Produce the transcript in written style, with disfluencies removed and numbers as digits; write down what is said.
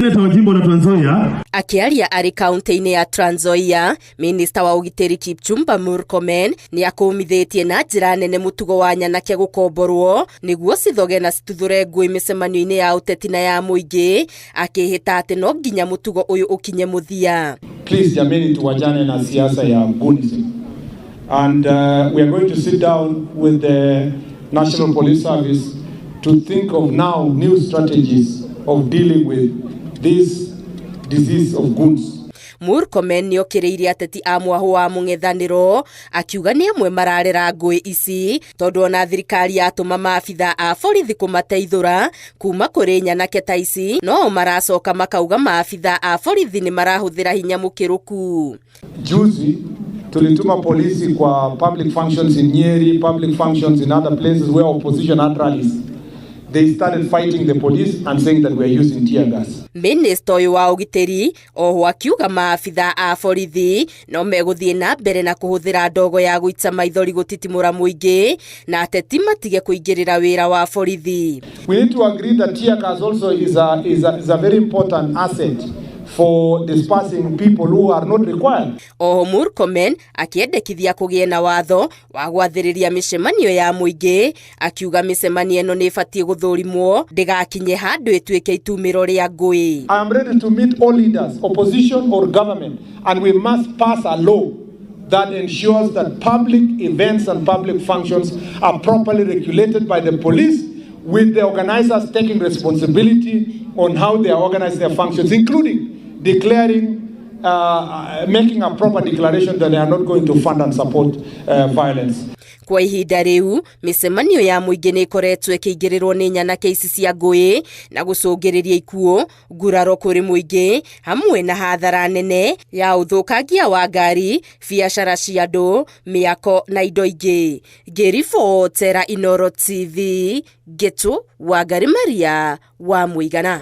seneta wa jimbo la Trans Nzoia. Akiaria ari kaunti-inĩ ya Trans Nzoia, minista wa ugitĩri Kipchumba Murkomen ni akumithitie na njĩra nene mutugo wa nyanake gũkomborwo nĩguo cithoge na cituthure ngui mĩcemanio-inĩ ya ũteti na ya mũingĩ, akĩhĩta atĩ no nginya mutugo ũyũ ũkinye mũthia. Please jameni, tuwachane na siasa ya goonism. And we are going to sit down with the National Police Service to think of now new strategies of dealing with this disease of goons. Murkomen ni okĩrĩire ateti a mwahu wa mũng'ethanĩro, akiuga nĩ amwe mararera ngui ici tondũ ona thirikari yatũma maabitha a borithi kũmateithũra kuma kũrĩ nyanake ta ici, no maracoka makauga maabitha a borithi nĩ marahũthĩra hinya mũkĩrũku. Juzi tulituma polisi kwa public functions in Nyeri, public functions in other places where opposition had rallies. They started fighting the police and saying that we are using tear gas. Minista ũyũ wa ugitĩri oho akiuga maabitha a borithi no megũthiĩ na mbere na kũhũthĩra ndogo ya gũita maithori gũtitimũra mũingĩ na ateti matige kũingĩrĩra wĩra wa borithi. We need to agree that tear gas also is a very important asset for dispersing people who are not required. Oho Murkomen akiendekithia kũgĩe na watho wa gwathĩrĩria mĩcemanio ya mũingĩ, akiuga mĩcemanio ĩno nĩ ĩbatiĩ gũthũrimwo ndĩgakinye handũ ĩtuĩke itumĩro rĩa ngũĩ. I am ready to meet all leaders, opposition or government, and we must pass a law that ensures that public events and public functions are properly regulated by the police, with the organizers taking responsibility on how they organize their functions, including declaring, making a proper declaration that they are not going to fund and support violence. Kwa ihinda rĩu mĩcemanio ya mũingĩ nĩ ĩkoretwo ĩkĩingĩrĩrwo nĩ nyanake ici cia ngũĩ na gũcũngĩrĩria ikuũ, nguraro kũrĩ mũingĩ hamwe na hathara nene ya ũthũkangia wa ngari, biacara cia andũ, mĩako na indo ingĩ. Ngĩribotera Inooro TV, Getu Wangari Maria wa Mũigana.